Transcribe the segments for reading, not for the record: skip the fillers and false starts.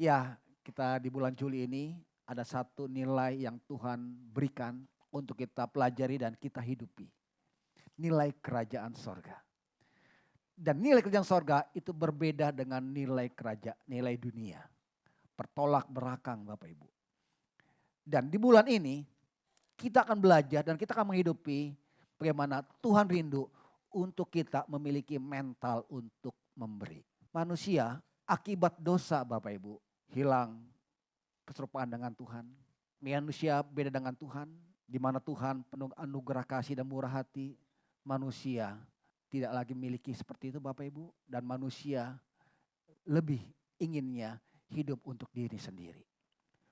Ya, kita di bulan Juli ini ada satu nilai yang Tuhan berikan untuk kita pelajari dan kita hidupi. Nilai kerajaan sorga. Dan nilai kerajaan sorga itu berbeda dengan nilai dunia. Bertolak belakang Bapak Ibu. Dan di bulan ini kita akan belajar dan kita akan menghidupi bagaimana Tuhan rindu untuk kita memiliki mental untuk memberi. Manusia akibat dosa Bapak Ibu hilang keserupaan dengan Tuhan. Manusia beda dengan Tuhan, di mana Tuhan penuh anugerah kasih dan murah hati. Manusia tidak lagi memiliki seperti itu Bapak Ibu. Dan manusia lebih inginnya hidup untuk diri sendiri.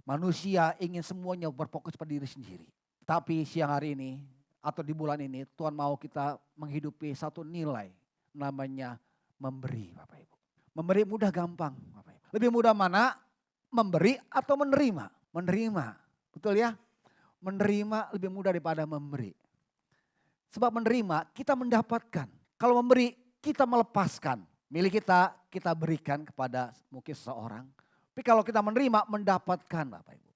Manusia ingin semuanya berfokus pada diri sendiri. Tapi siang hari ini atau di bulan ini Tuhan mau kita menghidupi satu nilai namanya memberi Bapak Ibu. Memberi mudah gampang Bapak Ibu. Lebih mudah mana? Memberi atau menerima? Menerima. Betul ya? Menerima lebih mudah daripada memberi. Sebab menerima kita mendapatkan. Kalau memberi kita melepaskan. Milik kita, kita berikan kepada mungkin seseorang. Tapi kalau kita menerima, mendapatkan Bapak Ibu.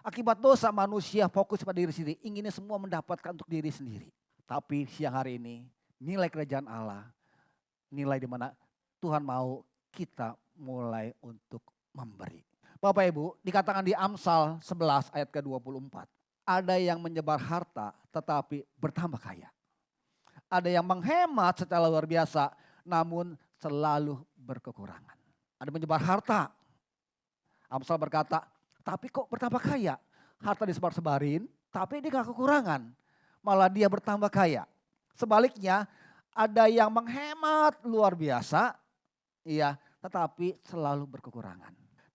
Akibat dosa manusia fokus pada diri sendiri. Inginnya semua mendapatkan untuk diri sendiri. Tapi siang hari ini nilai kerajaan Allah. Nilai di mana Tuhan mau kita mulai untuk memberi. Bapak Ibu dikatakan di Amsal 11 ayat ke-24. Ada yang menyebar harta tetapi bertambah kaya. Ada yang menghemat secara luar biasa namun selalu berkekurangan. Ada menyebar harta. Amsal berkata, tapi kok bertambah kaya? Harta disebar-sebarin, tapi dia gak kekurangan. Malah dia bertambah kaya. Sebaliknya, ada yang menghemat luar biasa, iya, tetapi selalu berkekurangan.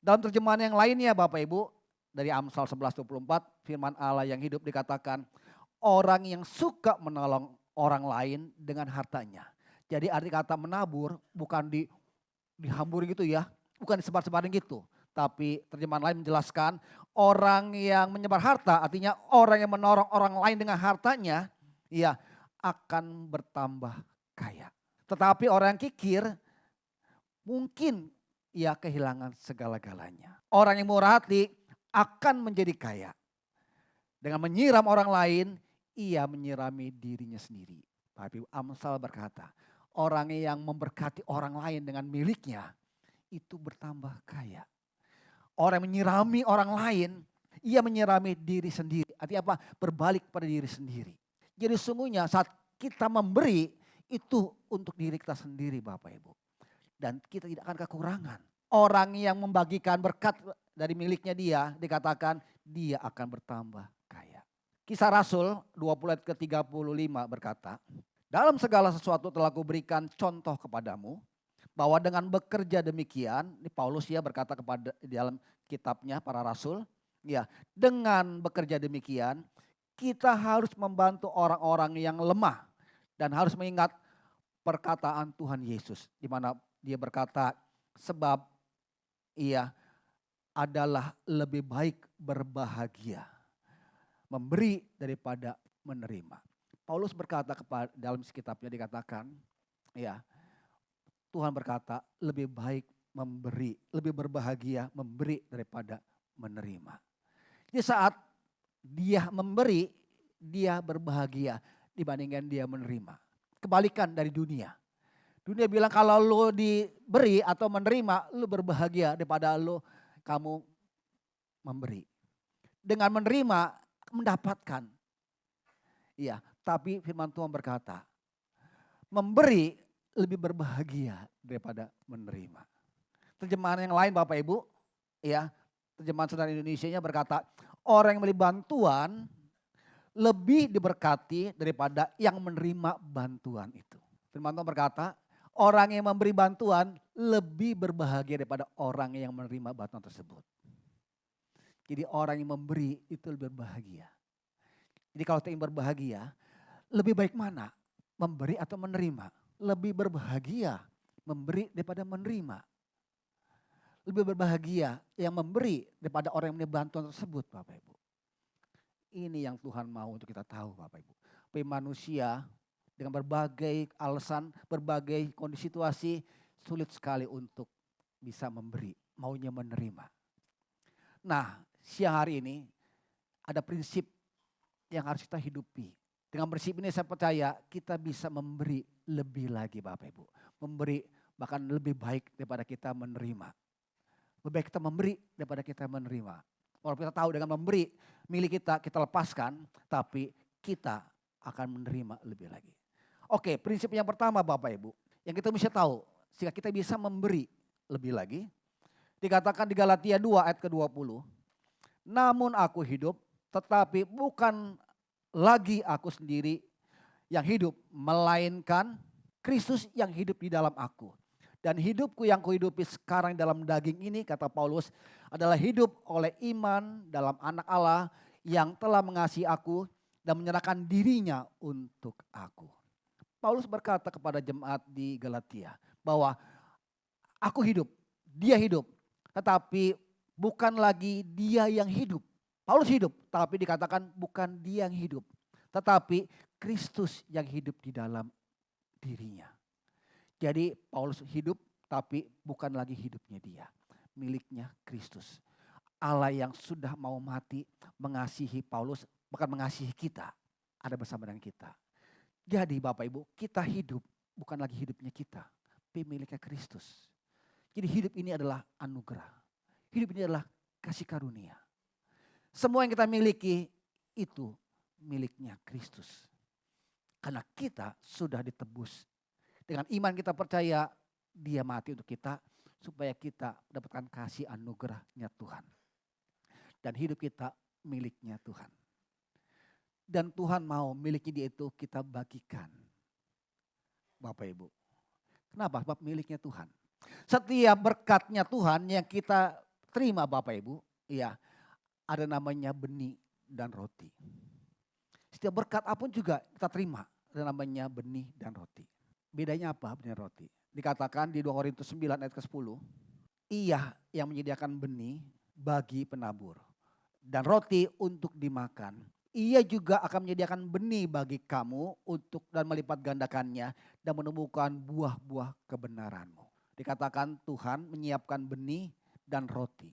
Dalam terjemahan yang lainnya Bapak Ibu, dari Amsal 11:24, firman Allah yang hidup dikatakan, orang yang suka menolong orang lain dengan hartanya. Jadi arti kata menabur bukan dihamburin gitu ya, bukan disebar-sebarin gitu. Tapi terjemahan lain menjelaskan orang yang menyebar harta artinya orang yang menolong orang lain dengan hartanya ya akan bertambah kaya. Tetapi orang yang kikir mungkin ia kehilangan segala-galanya. Orang yang murah hati akan menjadi kaya. Dengan menyiram orang lain ia menyirami dirinya sendiri. Tapi Amsal berkata orang yang memberkati orang lain dengan miliknya itu bertambah kaya. Orang yang menyirami orang lain, ia menyirami diri sendiri. Artinya apa? Berbalik pada diri sendiri. Jadi sungguhnya saat kita memberi itu untuk diri kita sendiri Bapak Ibu. Dan kita tidak akan kekurangan. Orang yang membagikan berkat dari miliknya dia, dikatakan dia akan bertambah kaya. Kisah Rasul 20 ayat ke-35 berkata, dalam segala sesuatu telah kuberikan contoh kepadamu, bahwa dengan bekerja demikian, ini Paulus ya berkata kepada di dalam kitabnya para rasul, ya dengan bekerja demikian kita harus membantu orang-orang yang lemah dan harus mengingat perkataan Tuhan Yesus di mana dia berkata sebab ia adalah lebih baik berbahagia memberi daripada menerima. Paulus berkata kepada dalam kitabnya dikatakan ya Tuhan berkata lebih baik memberi, lebih berbahagia memberi daripada menerima. Jadi saat dia memberi, dia berbahagia dibandingkan dia menerima. Kebalikan dari dunia. Dunia bilang kalau lo diberi atau menerima, lo berbahagia daripada kamu memberi. Dengan menerima, mendapatkan. Iya, tapi firman Tuhan berkata, memberi lebih berbahagia daripada menerima. Terjemahan yang lain Bapak Ibu, ya, terjemahan Saudara Indonesianya berkata, orang yang memberi bantuan lebih diberkati daripada yang menerima bantuan itu. Firman Tuhan berkata, orang yang memberi bantuan lebih berbahagia daripada orang yang menerima bantuan tersebut. Jadi orang yang memberi itu lebih berbahagia. Jadi kalau kita ingin berbahagia, lebih baik mana? Memberi atau menerima? Lebih berbahagia memberi daripada menerima. Lebih berbahagia yang memberi daripada orang yang menerima bantuan tersebut Bapak Ibu. Ini yang Tuhan mau untuk kita tahu Bapak Ibu. Tapi manusia dengan berbagai alasan, berbagai kondisi situasi sulit sekali untuk bisa memberi, maunya menerima. Nah, siang hari ini ada prinsip yang harus kita hidupi. Dengan prinsip ini saya percaya kita bisa memberi lebih lagi Bapak Ibu. Memberi bahkan lebih baik daripada kita menerima. Lebih baik kita memberi daripada kita menerima. Walaupun kita tahu dengan memberi milik kita, kita lepaskan. Tapi kita akan menerima lebih lagi. Oke, prinsip yang pertama Bapak Ibu. Yang kita bisa tahu sehingga kita bisa memberi lebih lagi. Dikatakan di Galatia 2 ayat ke-20. Namun aku hidup, tetapi bukan lagi aku sendiri yang hidup, melainkan Kristus yang hidup di dalam aku. Dan hidupku yang kuhidupi sekarang dalam daging ini, kata Paulus, adalah hidup oleh iman dalam anak Allah yang telah mengasihi aku dan menyerahkan dirinya untuk aku. Paulus berkata kepada jemaat di Galatia bahwa aku hidup, dia hidup, tetapi bukan lagi dia yang hidup. Paulus hidup, tapi dikatakan bukan dia yang hidup. Tetapi Kristus yang hidup di dalam dirinya. Jadi Paulus hidup, tapi bukan lagi hidupnya dia. Miliknya Kristus. Allah yang sudah mau mati mengasihi Paulus, bahkan mengasihi kita. Ada bersama dengan kita. Jadi Bapak Ibu, kita hidup bukan lagi hidupnya kita. Tapi miliknya Kristus. Jadi hidup ini adalah anugerah. Hidup ini adalah kasih karunia. Semua yang kita miliki itu miliknya Kristus. Karena kita sudah ditebus. Dengan iman kita percaya dia mati untuk kita. Supaya kita dapatkan kasih anugerahnya Tuhan. Dan hidup kita miliknya Tuhan. Dan Tuhan mau miliknya dia itu kita bagikan. Bapak Ibu. Kenapa? Sebab miliknya Tuhan. Setiap berkatnya Tuhan yang kita terima Bapak Ibu. Ya. Ada namanya benih dan roti. Setiap berkat apapun juga kita terima. Ada namanya benih dan roti. Bedanya apa benih dan roti? Dikatakan di 2 Korintus 9 ayat ke-10. Ia yang menyediakan benih bagi penabur. Dan roti untuk dimakan. Ia juga akan menyediakan benih bagi kamu untuk dan melipat gandakannya. Dan menumbuhkan buah-buah kebenaranmu. Dikatakan Tuhan menyiapkan benih dan roti.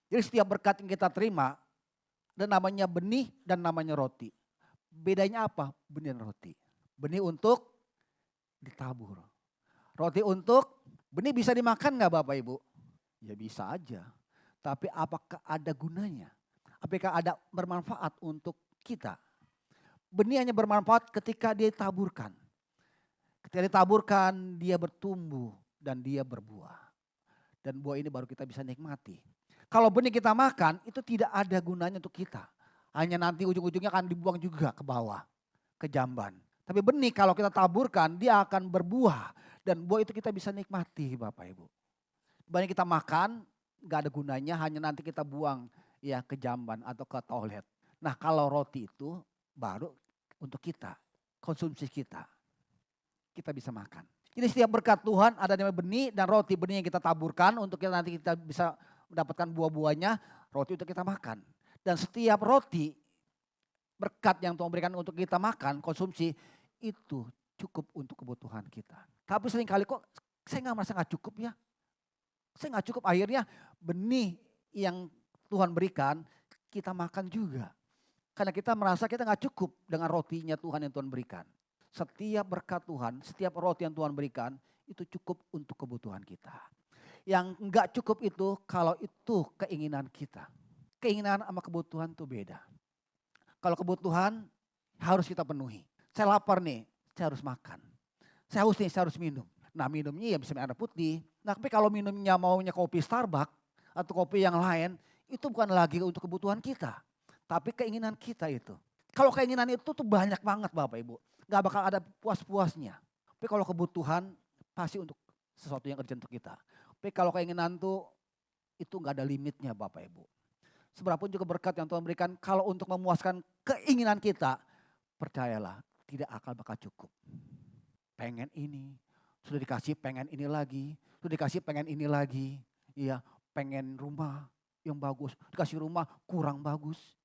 Jadi setiap berkat yang kita terima, ada namanya benih dan namanya roti. Bedanya apa? Benih dan roti. Benih untuk ditabur. Roti untuk, benih bisa dimakan gak Bapak Ibu? Ya bisa aja. Tapi apakah ada gunanya? Apakah ada bermanfaat untuk kita? Benih hanya bermanfaat ketika dia ditaburkan. Ketika ditaburkan, dia bertumbuh dan dia berbuah. Dan buah ini baru kita bisa nikmati. Kalau benih kita makan itu tidak ada gunanya untuk kita. Hanya nanti ujung-ujungnya akan dibuang juga ke bawah, ke jamban. Tapi benih kalau kita taburkan dia akan berbuah. Dan buah itu kita bisa nikmati Bapak Ibu. Banyak kita makan gak ada gunanya hanya nanti kita buang ya ke jamban atau ke toilet. Nah kalau roti itu baru untuk kita, konsumsi kita. Kita bisa makan. Jadi setiap berkat Tuhan ada namanya benih dan roti. Benih yang kita taburkan untuk kita nanti kita bisa mendapatkan buah-buahnya, roti untuk kita makan. Dan setiap roti berkat yang Tuhan berikan untuk kita makan, konsumsi, itu cukup untuk kebutuhan kita. Tapi seringkali kok saya nggak merasa nggak cukup ya. Saya nggak cukup, akhirnya benih yang Tuhan berikan kita makan juga. Karena kita merasa kita nggak cukup dengan rotinya Tuhan yang Tuhan berikan. Setiap berkat Tuhan, setiap roti yang Tuhan berikan itu cukup untuk kebutuhan kita. Yang enggak cukup itu kalau itu keinginan kita. Keinginan sama kebutuhan itu beda. Kalau kebutuhan harus kita penuhi. Saya lapar nih, saya harus makan. Saya haus nih, saya harus minum. Nah minumnya ya bisa minum air putih. Nah tapi kalau minumnya maunya kopi Starbucks atau kopi yang lain, itu bukan lagi untuk kebutuhan kita. Tapi keinginan kita itu. Kalau keinginan itu tuh banyak banget Bapak Ibu. Gak bakal ada puas-puasnya. Tapi kalau kebutuhan pasti untuk sesuatu yang urgent untuk kita. Tapi kalau keinginan tuh itu gak ada limitnya Bapak Ibu. Seberapun juga berkat yang Tuhan berikan, kalau untuk memuaskan keinginan kita, percayalah tidak akan bakal cukup. Pengen ini, sudah dikasih pengen ini lagi, sudah dikasih pengen ini lagi. Iya, pengen rumah yang bagus, dikasih rumah kurang bagus.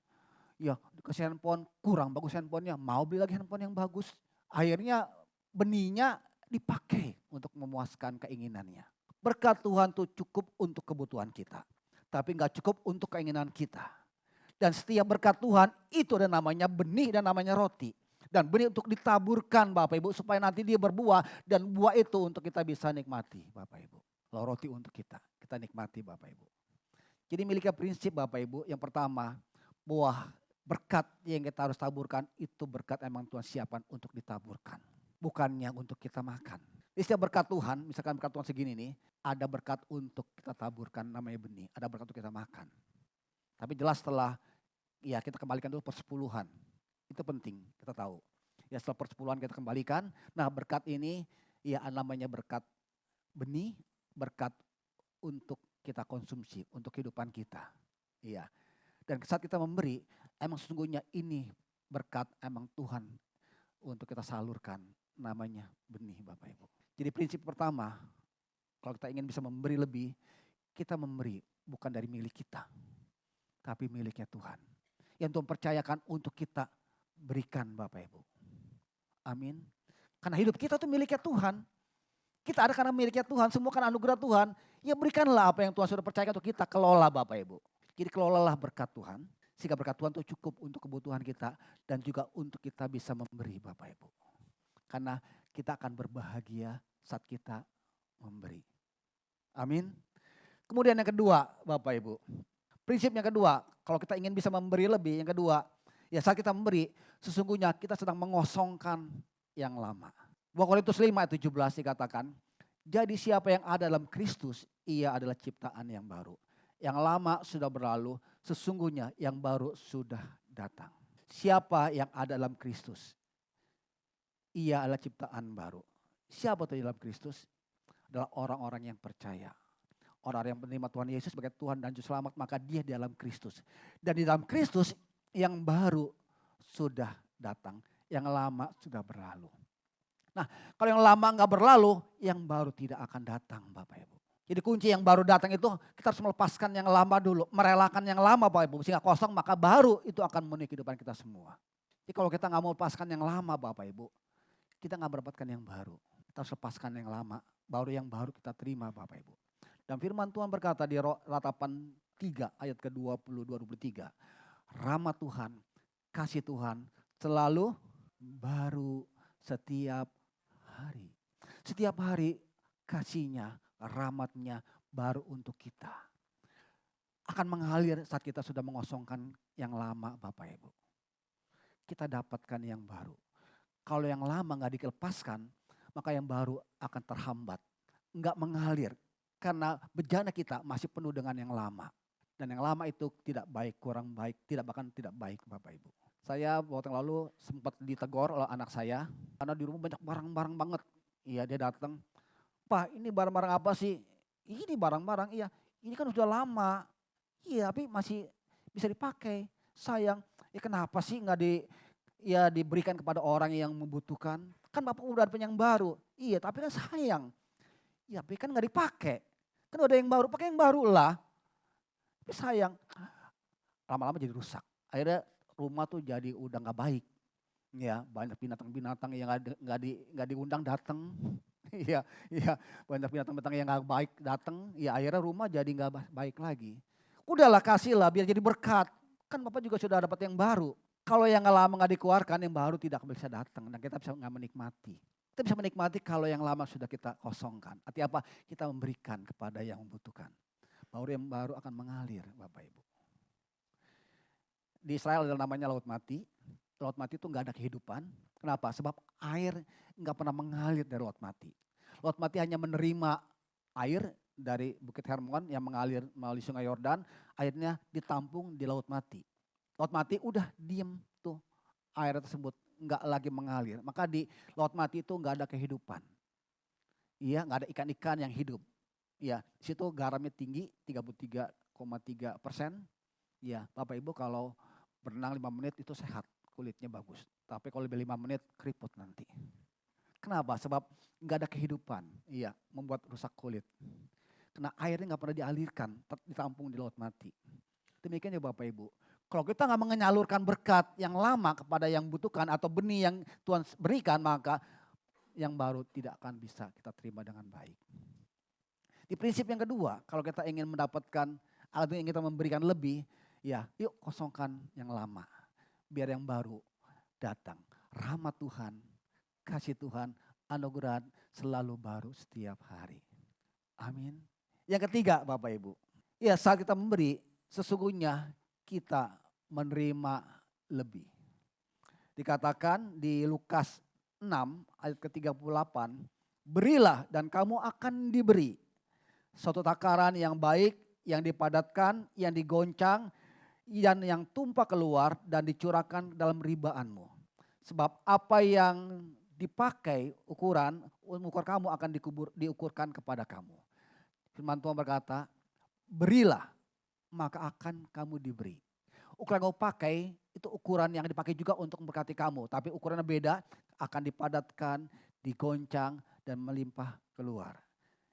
Ya, dikasih handphone kurang bagus handphonenya, mau beli lagi handphone yang bagus. Akhirnya benihnya dipakai untuk memuaskan keinginannya. Berkat Tuhan tuh cukup untuk kebutuhan kita. Tapi nggak cukup untuk keinginan kita. Dan setiap berkat Tuhan itu ada namanya benih dan namanya roti. Dan benih untuk ditaburkan Bapak Ibu supaya nanti dia berbuah dan buah itu untuk kita bisa nikmati Bapak Ibu. Lalu roti untuk kita nikmati Bapak Ibu. Jadi miliknya prinsip Bapak Ibu, yang pertama buah berkat yang kita harus taburkan itu berkat emang Tuhan siapkan untuk ditaburkan. Bukannya untuk kita makan. Di setiap berkat Tuhan, misalkan berkat Tuhan segini nih, ada berkat untuk kita taburkan namanya benih, ada berkat untuk kita makan. Tapi jelas setelah ya kita kembalikan dulu persepuluhan. Itu penting, kita tahu. Ya setelah persepuluhan kita kembalikan, nah berkat ini ya namanya berkat benih, berkat untuk kita konsumsi, untuk kehidupan kita. Iya. Dan saat kita memberi, emang sesungguhnya ini berkat emang Tuhan untuk kita salurkan, namanya benih Bapak Ibu. Jadi prinsip pertama, kalau kita ingin bisa memberi lebih, kita memberi bukan dari milik kita, tapi miliknya Tuhan. Yang Tuhan percayakan untuk kita berikan Bapak Ibu. Amin. Karena hidup kita itu miliknya Tuhan. Kita ada karena miliknya Tuhan, semua karena anugerah Tuhan. Ya berikanlah apa yang Tuhan sudah percayakan untuk kita, kelola Bapak Ibu. Jadi kelolalah berkat Tuhan, sehingga berkat Tuhan itu cukup untuk kebutuhan kita dan juga untuk kita bisa memberi Bapak Ibu. Karena kita akan berbahagia saat kita memberi. Amin. Kemudian yang kedua Bapak Ibu. Prinsip yang kedua, kalau kita ingin bisa memberi lebih, yang kedua, ya saat kita memberi, sesungguhnya kita sedang mengosongkan yang lama. 2 Korintus 5 ayat 17 dikatakan, jadi siapa yang ada dalam Kristus, ia adalah ciptaan yang baru. Yang lama sudah berlalu, sesungguhnya yang baru sudah datang. Siapa yang ada dalam Kristus, ia adalah ciptaan baru. Siapa itu dalam Kristus? Adalah orang-orang yang percaya. Orang yang menerima Tuhan Yesus sebagai Tuhan dan Juru Selamat, maka dia di dalam Kristus. Dan di dalam Kristus yang baru sudah datang, yang lama sudah berlalu. Nah, kalau yang lama enggak berlalu, yang baru tidak akan datang Bapak Ibu. Jadi kunci yang baru datang itu kita harus melepaskan yang lama dulu. Merelakan yang lama Bapak Ibu. Sehingga kosong maka baru itu akan memenuhi kehidupan kita semua. Jadi kalau kita nggak mau lepaskan yang lama Bapak Ibu, kita nggak mendapatkan yang baru. Kita harus lepaskan yang lama, baru yang baru kita terima Bapak Ibu. Dan firman Tuhan berkata di Ratapan 3 ayat ke-20-23. Rahmat Tuhan, kasih Tuhan selalu baru setiap hari. Setiap hari kasihnya, rahmatnya baru untuk kita. Akan mengalir saat kita sudah mengosongkan yang lama Bapak Ibu. Kita dapatkan yang baru. Kalau yang lama gak dilepaskan, maka yang baru akan terhambat. Enggak mengalir. Karena bejana kita masih penuh dengan yang lama. Dan yang lama itu tidak baik, kurang baik, bahkan tidak baik Bapak Ibu. Saya waktu yang lalu sempat ditegur oleh anak saya. Karena di rumah banyak barang-barang banget. Iya dia datang, Pak ini barang-barang apa sih? Ini barang-barang, iya ini kan sudah lama. Iya tapi masih bisa dipakai. Sayang, ya kenapa sih nggak diberikan kepada orang yang membutuhkan? Kan Bapak udah punya yang baru. Iya tapi kan sayang. Ya tapi kan nggak dipakai. Kan udah yang baru, pakai yang baru lah. Tapi sayang, lama-lama jadi rusak. Akhirnya rumah tuh jadi udah nggak baik. Ya banyak binatang-binatang yang nggak diundang datang. Iya, iya banyak binatang-binatang yang nggak baik datang. Ya akhirnya rumah jadi nggak baik lagi. Udahlah kasihlah biar jadi berkat. Kan Bapak juga sudah dapat yang baru. Kalau yang lama nggak dikeluarkan, yang baru tidak bisa datang. Dan kita bisa nggak menikmati. Kita bisa menikmati kalau yang lama sudah kita kosongkan. Artinya apa? Kita memberikan kepada yang membutuhkan. Baru yang baru akan mengalir Bapak Ibu. Di Israel ada namanya Laut Mati. Laut Mati itu nggak ada kehidupan. Kenapa? Sebab air nggak pernah mengalir dari Laut Mati. Laut Mati hanya menerima air dari Bukit Hermon yang mengalir melalui Sungai Yordan. Airnya ditampung di Laut Mati. Laut Mati udah diem tuh air tersebut. Nggak lagi mengalir. Maka di Laut Mati itu nggak ada kehidupan. Iya, nggak ada ikan-ikan yang hidup. Iya, di situ garamnya tinggi 33,3%. Iya, Bapak Ibu kalau berenang 5 menit itu sehat, kulitnya bagus. Tapi kalau lebih 5 menit keriput nanti. Kenapa? Sebab nggak ada kehidupan. Iya, membuat rusak kulit. Karena airnya nggak pernah dialirkan, ditampung di Laut Mati. Demikian ya Bapak Ibu. Kalau kita nggak menyalurkan berkat yang lama kepada yang butuhkan atau benih yang Tuhan berikan, maka yang baru tidak akan bisa kita terima dengan baik. Di prinsip yang kedua, kalau kita ingin mendapatkan Allah ingin kita memberikan lebih, ya yuk kosongkan yang lama. Biar yang baru datang. Rahmat Tuhan, kasih Tuhan, anugerah selalu baru setiap hari. Amin. Yang ketiga Bapak Ibu. Ya saat kita memberi, sesungguhnya kita menerima lebih. Dikatakan di Lukas 6 ayat ke-38, berilah dan kamu akan diberi. Suatu takaran yang baik, yang dipadatkan, yang digoncang, yang tumpah keluar dan dicurahkan dalam ribaanmu. Sebab apa yang dipakai ukuran, ukur kamu akan diukurkan kepada kamu. Firman Tuhan berkata, berilah maka akan kamu diberi. Ukuran yang kamu pakai itu ukuran yang dipakai juga untuk memberkati kamu. Tapi ukurannya beda, akan dipadatkan, digoncang dan melimpah keluar.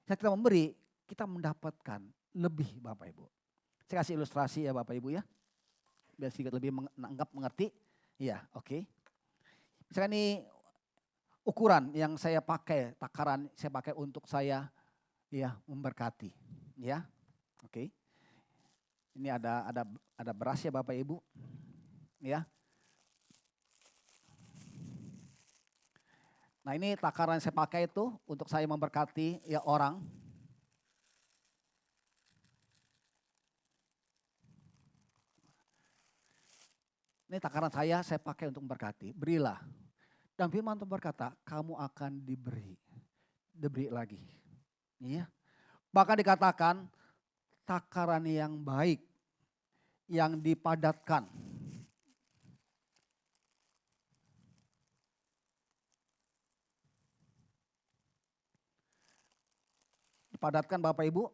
Saat kita memberi, kita mendapatkan lebih Bapak Ibu. Saya kasih ilustrasi ya Bapak Ibu ya. Biar sedikit lebih mengerti. Ya oke. Misalkan ini ukuran yang saya pakai, takaran saya pakai untuk saya ya memberkati. Ya oke. Ini ada beras ya Bapak Ibu. Ya. Nah ini takaran yang saya pakai itu untuk saya memberkati ya orang. Ini takaran saya pakai untuk memberkati. Berilah. Dan firman Tuhan berkata, kamu akan diberi. Diberi lagi. Iya. Bahkan dikatakan takaran yang baik, yang dipadatkan. Dipadatkan Bapak Ibu,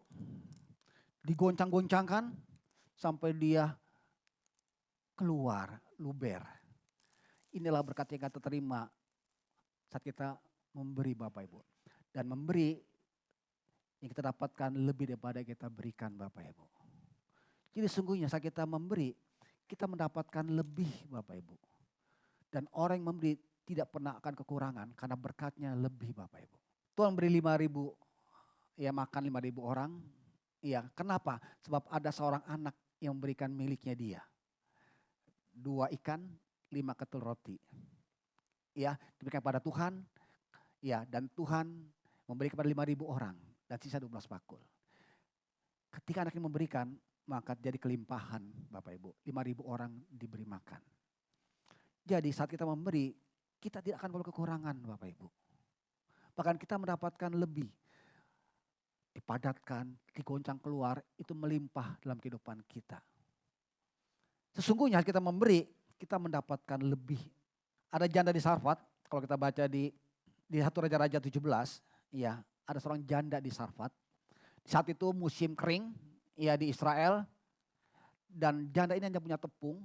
digoncang-goncangkan sampai dia keluar, luber. Inilah berkat yang kita terima saat kita memberi Bapak Ibu. Dan memberi yang kita dapatkan lebih daripada yang kita berikan Bapak Ibu. Jadi sungguhnya saat kita memberi, kita mendapatkan lebih Bapak Ibu. Dan orang yang memberi tidak pernah akan kekurangan karena berkatnya lebih Bapak Ibu. Tuhan beri 5.000, ya makan 5.000 orang. Ya kenapa? Sebab ada seorang anak yang memberikan miliknya dia. 2 ikan, 5 ketul roti. Ya, diberikan pada Tuhan. Ya, dan Tuhan memberi kepada 5.000 orang dan sisa 12 bakul. Ketika anak ini memberikan, maka jadi kelimpahan Bapak Ibu. 5.000 orang diberi makan. Jadi saat kita memberi, kita tidak akan perlu kekurangan Bapak Ibu. Bahkan kita mendapatkan lebih. Dipadatkan, digoncang keluar, itu melimpah dalam kehidupan kita. Sesungguhnya kita memberi, kita mendapatkan lebih. Ada janda di Sarfat, kalau kita baca di 1 Raja-Raja 17, ya ada seorang janda di Sarfat. Saat itu musim kering, ya di Israel. Dan janda ini hanya punya tepung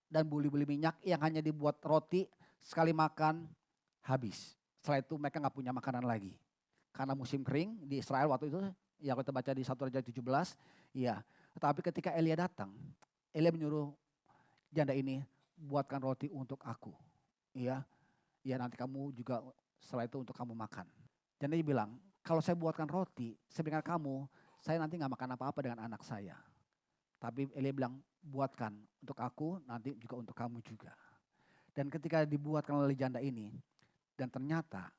dan buli-buli minyak yang hanya dibuat roti, sekali makan habis. Setelah itu mereka gak punya makanan lagi. Karena musim kering di Israel waktu itu, ya kita baca di 1 Raja 17, ya. Tetapi ketika Elia datang, Elia menyuruh janda ini, buatkan roti untuk aku. Ya, ya nanti kamu juga setelah itu untuk kamu makan. Janda ini bilang, kalau saya buatkan roti, saya berikan kamu, saya nanti gak makan apa-apa dengan anak saya. Tapi Elia bilang, buatkan untuk aku, nanti juga untuk kamu juga. Dan ketika dibuatkan oleh janda ini, dan ternyata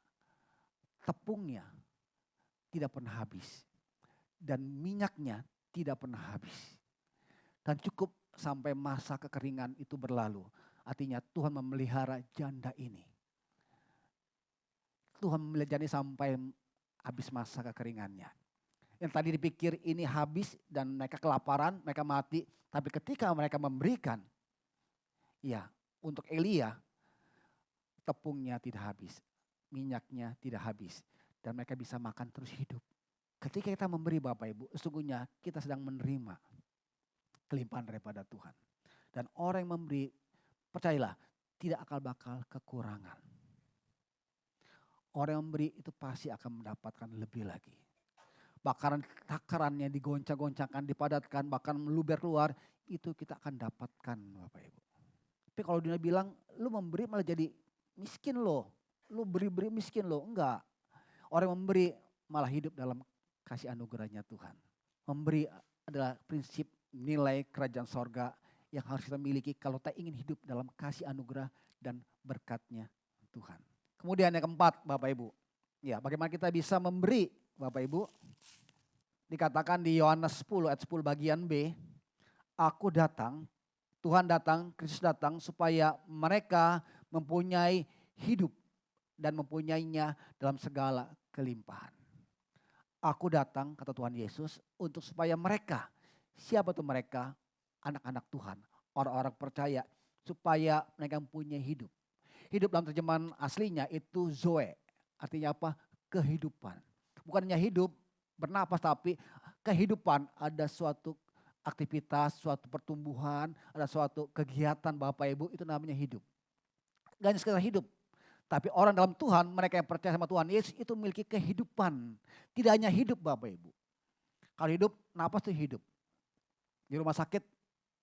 tepungnya tidak pernah habis. Dan minyaknya tidak pernah habis. Dan cukup sampai masa kekeringan itu berlalu. Artinya Tuhan memelihara janda ini. Tuhan memelihara janda ini sampai habis masa kekeringannya. Yang tadi dipikir ini habis dan mereka kelaparan, mereka mati. Tapi ketika mereka memberikan, ya untuk Elia, tepungnya tidak habis. Minyaknya tidak habis. Dan mereka bisa makan terus hidup. Ketika kita memberi Bapak Ibu, sesungguhnya kita sedang menerima kelimpahan daripada Tuhan. Dan orang yang memberi, percayalah, tidak akan bakal kekurangan. Orang yang memberi itu pasti akan mendapatkan lebih lagi. Bahkan takarannya digoncang-goncangkan, dipadatkan, bahkan meluber keluar, itu kita akan dapatkan Bapak Ibu. Tapi kalau dunia bilang, lu memberi malah jadi miskin loh. Lu beri-beri miskin loh. Enggak. Orang yang memberi malah hidup dalam kasih anugerahnya Tuhan. Memberi adalah prinsip nilai kerajaan sorga yang harus kita miliki kalau kita ingin hidup dalam kasih anugerah dan berkatnya Tuhan. Kemudian yang keempat Bapak Ibu, ya bagaimana kita bisa memberi Bapak Ibu. Dikatakan di Yohanes 10 ayat 10 bagian B, aku datang, Tuhan datang, Kristus datang supaya mereka mempunyai hidup dan mempunyainya dalam segala kelimpahan. Aku datang, kata Tuhan Yesus, untuk supaya mereka, siapa itu mereka? Anak-anak Tuhan, orang-orang percaya, supaya mereka mempunyai hidup. Hidup dalam terjemahan aslinya itu zoe, artinya apa? Kehidupan. Bukan hanya hidup, bernapas, tapi kehidupan, ada suatu aktivitas, suatu pertumbuhan, ada suatu kegiatan Bapak Ibu, itu namanya hidup. Gak hanya sekedar hidup, tapi orang dalam Tuhan, mereka yang percaya sama Tuhan Yesus itu memiliki kehidupan. Tidak hanya hidup Bapak Ibu. Kalau hidup, napas itu hidup. Di rumah sakit,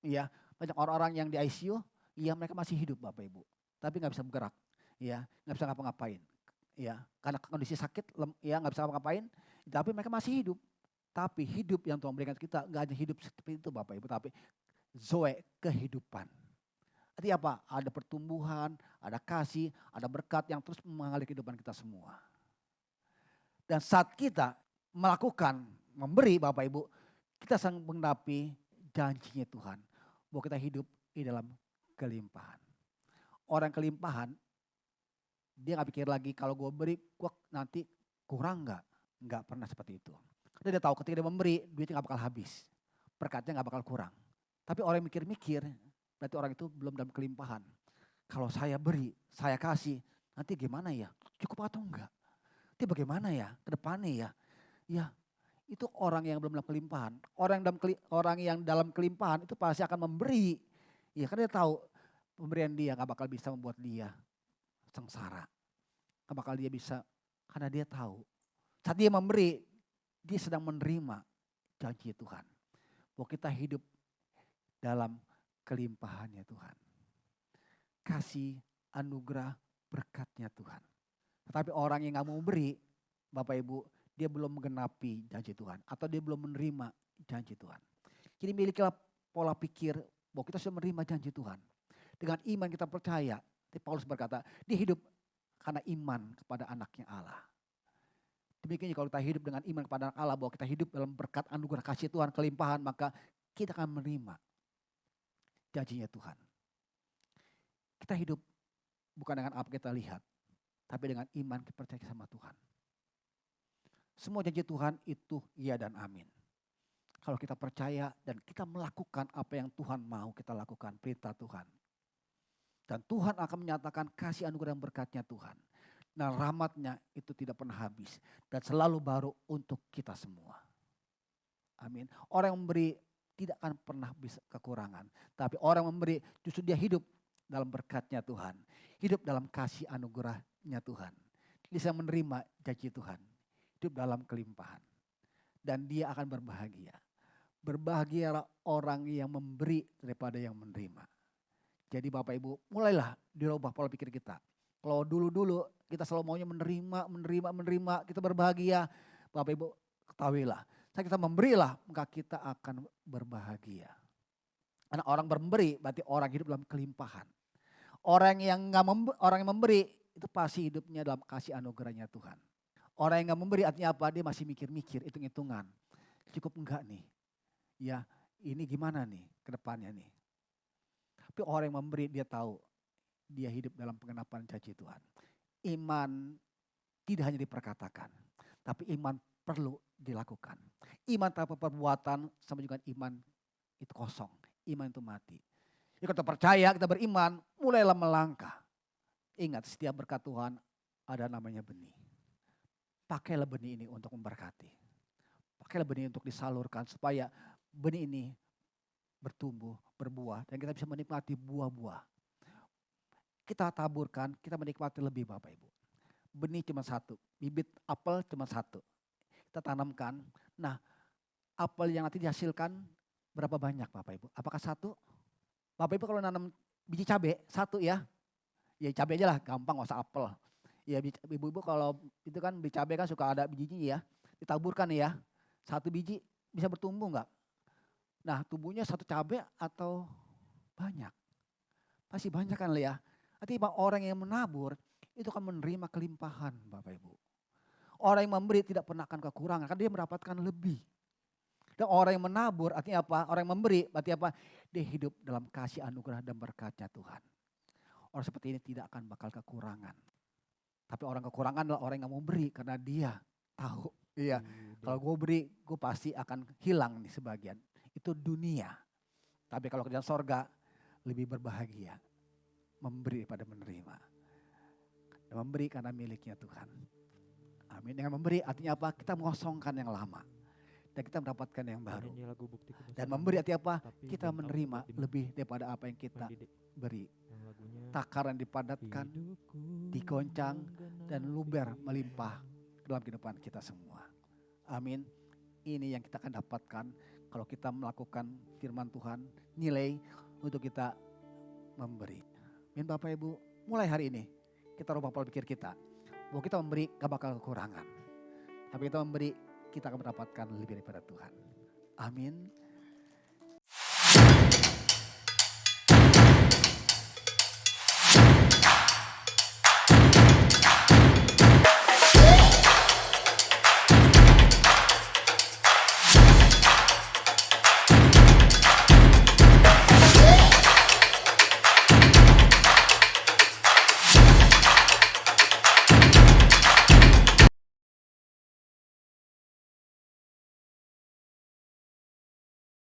ya banyak orang-orang yang di ICU, ya mereka masih hidup Bapak Ibu. Tapi gak bisa bergerak, ya gak bisa ngapa-ngapain. Ya, karena kondisi sakit, ya nggak bisa ngapa-ngapain, tapi mereka masih hidup. Tapi hidup yang Tuhan berikan kita nggak hanya hidup seperti itu Bapak Ibu, tapi zoe, kehidupan. Artinya apa? Ada pertumbuhan, ada kasih, ada berkat yang terus mengalir kehidupan kita semua. Dan saat kita melakukan, memberi Bapak Ibu, kita sedang menggenapi janjinya Tuhan bahwa kita hidup di dalam kelimpahan. Orang kelimpahan, dia gak pikir lagi kalau gue beri, gue nanti kurang gak? Gak pernah seperti itu. Dia tahu ketika dia memberi, duitnya gak bakal habis. Berkatnya gak bakal kurang. Tapi orang yang mikir-mikir, berarti orang itu belum dalam kelimpahan. Kalau saya beri, saya kasih, nanti gimana ya? Cukup atau enggak? Nanti bagaimana ya ke depannya ya? Ya, itu orang yang belum dalam kelimpahan. Orang yang dalam kelimpahan itu pasti akan memberi. Ya, karena dia tahu pemberian dia gak bakal bisa membuat dia sengsara. Gak bakal dia bisa, karena dia tahu. Saat dia memberi, dia sedang menerima janji Tuhan. Bahwa kita hidup dalam kelimpahannya Tuhan. Kasih, anugerah, berkatnya Tuhan. Tetapi orang yang gak mau beri, Bapak Ibu, dia belum menggenapi janji Tuhan. Atau dia belum menerima janji Tuhan. Jadi milikilah pola pikir bahwa kita sudah menerima janji Tuhan. Dengan iman kita percaya. Paulus berkata, dia hidup karena iman kepada anaknya Allah. Demikian kalau kita hidup dengan iman kepada anak Allah, bahwa kita hidup dalam berkat anugerah kasih Tuhan, kelimpahan, maka kita akan menerima janjinya Tuhan. Kita hidup bukan dengan apa kita lihat, tapi dengan iman kita percaya sama Tuhan. Semua janji Tuhan itu iya dan amin. Kalau kita percaya dan kita melakukan apa yang Tuhan mau kita lakukan, perintah Tuhan. Dan Tuhan akan menyatakan kasih anugerah dan berkatnya Tuhan. Dan rahmatnya itu tidak pernah habis. Dan selalu baru untuk kita semua. Amin. Orang yang memberi tidak akan pernah bisa kekurangan. Tapi orang yang memberi justru dia hidup dalam berkatnya Tuhan. Hidup dalam kasih anugerahnya Tuhan. Dia bisa menerima janji Tuhan. Hidup dalam kelimpahan. Dan dia akan berbahagia. Berbahagialah orang yang memberi daripada yang menerima. Jadi Bapak Ibu, mulailah dirubah pola pikir kita. Kalau dulu-dulu kita selalu maunya menerima, kita berbahagia. Bapak Ibu ketahuilah, saat kita memberilah, maka kita akan berbahagia. Karena orang memberi berarti orang hidup dalam kelimpahan. Orang yang memberi itu pasti hidupnya dalam kasih anugerahnya Tuhan. Orang yang gak memberi artinya apa? Dia masih mikir-mikir, hitung-hitungan. Cukup enggak nih? Ya, ini gimana nih ke depannya nih? Tapi orang yang memberi dia tahu dia hidup dalam pengenapan janji Tuhan. Iman tidak hanya diperkatakan, tapi iman perlu dilakukan. Iman tanpa perbuatan sama juga iman itu kosong. Iman itu mati. Jadi kalau kita percaya, kita beriman, mulailah melangkah. Ingat, setiap berkat Tuhan ada namanya benih. Pakailah benih ini untuk memberkati. Pakailah benih untuk disalurkan supaya benih ini bertumbuh, berbuah, dan kita bisa menikmati buah-buah. Kita taburkan, kita menikmati lebih Bapak Ibu. Benih cuma satu, bibit apel cuma satu. Kita tanamkan, nah apel yang nanti dihasilkan berapa banyak Bapak Ibu? Apakah satu? Bapak Ibu kalau nanam biji cabai, satu ya. Ya cabai aja lah, gampang gak usah apel. Ya ibu-ibu kalau itu kan biji cabai kan suka ada bijinya ya. Ditaburkan ya, satu biji bisa bertumbuh enggak? Nah tubuhnya satu cabai atau banyak? Pasti banyak kan ya. Artinya orang yang menabur itu akan menerima kelimpahan Bapak Ibu. Orang yang memberi tidak pernah akan kekurangan karena dia mendapatkan lebih. Dan orang yang menabur artinya apa? Orang yang memberi berarti apa? Dia hidup dalam kasih anugerah dan berkatnya Tuhan. Orang seperti ini tidak akan bakal kekurangan. Tapi orang kekurangan adalah orang yang mau beri karena dia tahu. Iya, kalau gue beri gue pasti akan hilang nih sebagian. Itu dunia. Tapi kalau kerjaan sorga lebih berbahagia. Memberi pada menerima. Dan memberi karena miliknya Tuhan. Amin. Dengan memberi artinya apa? Kita mengosongkan yang lama. Dan kita mendapatkan yang baru. Dan memberi artinya apa? Kita menerima lebih daripada apa yang kita beri. Takaran dipadatkan, digoncang, dan luber melimpah dalam kehidupan kita semua. Amin. Ini yang kita akan dapatkan kalau kita melakukan firman Tuhan. Nilai untuk kita memberi. Amin Bapak Ibu. Mulai hari ini kita rubah pola pikir kita. Bahwa kita memberi gak bakal kekurangan. Tapi kita memberi, kita akan mendapatkan lebih daripada Tuhan. Amin.